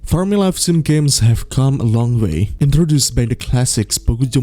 Farming life sim games have come a long way. Introduced by the classics Pokyo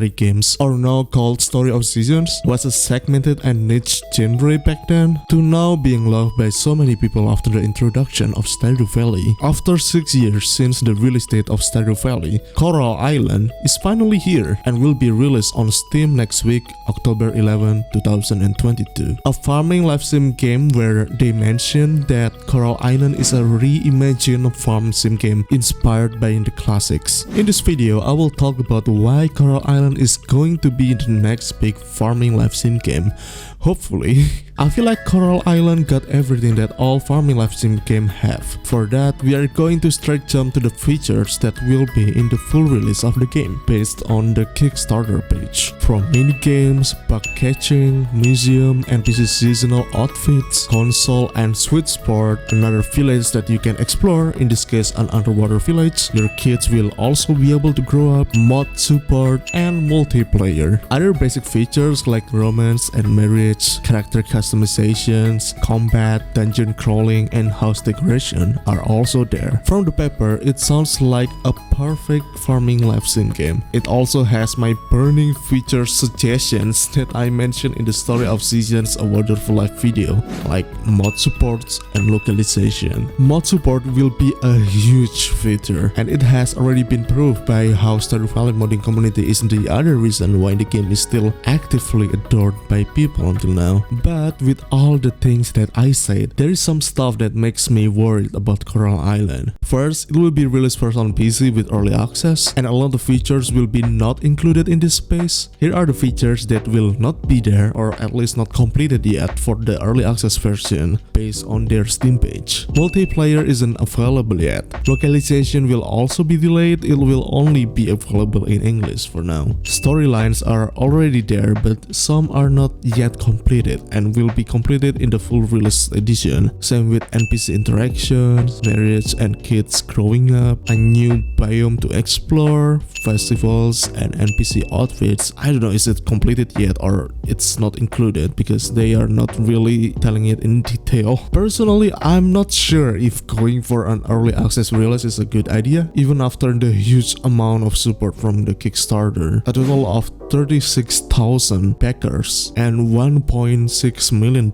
games, or now called Story of Seasons, was a segmented and niche genre back then, to now being loved by so many people after the introduction of Stardew Valley. After 6 years since the release date of Stardew Valley, Coral Island is finally here and will be released on Steam next week, October 11, 2022. A farming life sim game where they mention that Coral Island is a reimagined farm sim game inspired by the classics. In this video, I will talk about why Coral Island is going to be the next big farming life sim game. Hopefully. I feel like Coral Island got everything that all farming life sim games have. For that, we are going to straight jump to the features that will be in the full release of the game, based on the Kickstarter page. From minigames, bug catching, museum, NPC seasonal outfits, console and Switch sport, another village that you can explore, in this case an underwater village. Your kids will also be able to grow up, mod support, and multiplayer. Other basic features like romance and marriage, character customizations, combat, dungeon crawling, and house decoration are also there. From the paper, it sounds like a perfect farming life sim game. It also has my burning feature suggestions that I mentioned in the Story of Seasons A Wonderful Life video, like mod supports and localization. Mod support will be a huge feature, and it has already been proved by how Stardew Valley modding community is the other reason why the game is still actively adored by people until now. But with all the things that I said, there is some stuff that makes me worried about Coral Island. First, it will be released first on PC with early access, and a lot of features will be not included in this space. Here are the features that will not be there, or at least not completed yet, for the early access version based on their Steam page. Multiplayer isn't available yet. Localization will also be delayed. It will only be available in English for now. Storylines are already there, but some are not yet completed and will be completed in the full release edition. Same with NPC interactions, marriage and kids growing up, a new biome to explore, festivals, and NPC outfits. I don't know, is it completed yet or it's not included because they are not really telling it in detail. Personally, I'm not sure if going for an early access release is a good idea, even after the huge amount of support from the Kickstarter. A total of 36,000 backers and $1.6 million.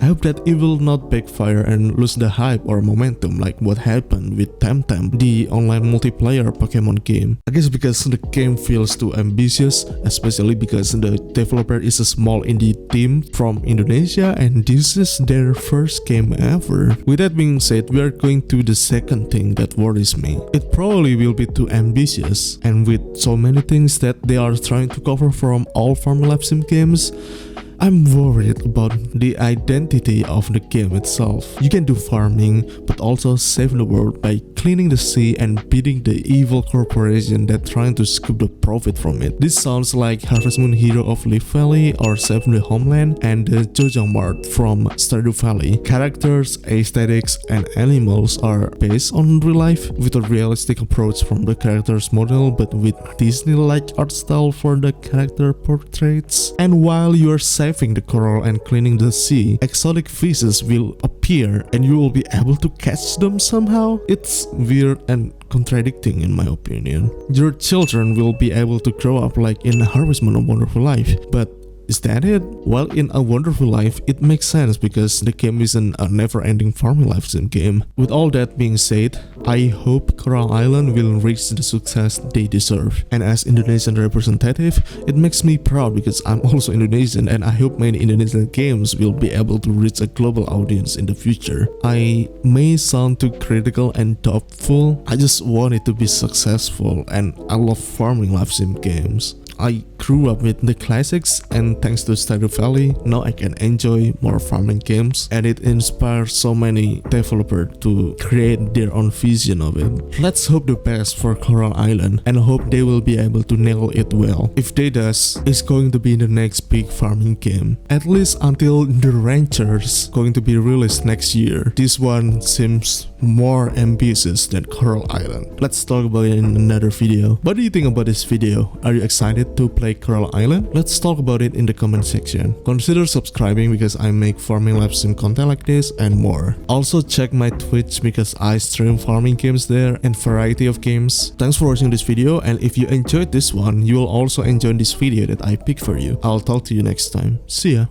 I hope that it will not backfire and lose the hype or momentum like what happened with Temtem, the online multiplayer Pokemon game. I guess because the game feels too ambitious, especially because the developer is a small indie team from Indonesia and this is their first game ever. With that being said, we are going to the second thing that worries me. It probably will be too ambitious, and with so many things that they are trying to cover from all farming life sim games, I'm worried about the identity of the game itself. You can do farming, but also save the world by cleaning the sea and beating the evil corporation that trying to scoop the profit from it. This sounds like Harvest Moon Hero of Leaf Valley or Save the Homeland and the Jojo Mart from Stardew Valley. Characters, aesthetics, and animals are based on real life with a realistic approach from the character's model, but with Disney-like art style for the character portraits. And while you are saving the coral and cleaning the sea, exotic fishes will appear and you will be able to catch them somehow. It's weird and contradicting in my opinion. Your children will be able to grow up like in Harvest Moon A Wonderful Life, but is that it? Well, in A Wonderful Life, it makes sense because the game isn't a never-ending farming life sim game. With all that being said, I hope Coral Island will reach the success they deserve. And as Indonesian representative, it makes me proud because I'm also Indonesian and I hope many Indonesian games will be able to reach a global audience in the future. I may sound too critical and doubtful. I just want it to be successful, and I love farming life sim games. I grew up with the classics, and thanks to Stardew Valley, now I can enjoy more farming games, and it inspires so many developers to create their own vision of it. Let's hope the best for Coral Island and hope they will be able to nail it well. If they does, it's going to be the next big farming game, at least until The Ranchers going to be released next year. This one seems more ambitious than Coral Island. Let's talk about it in another video. What do you think about this video? Are you excited to play Coral Island? Let's talk about it in the comment section. Consider subscribing because I make farming live sim content like this and more. Also check my Twitch because I stream farming games there and variety of games. Thanks for watching this video, and if you enjoyed this one, you will also enjoy this video that I picked for you. I'll talk to you next time. See ya.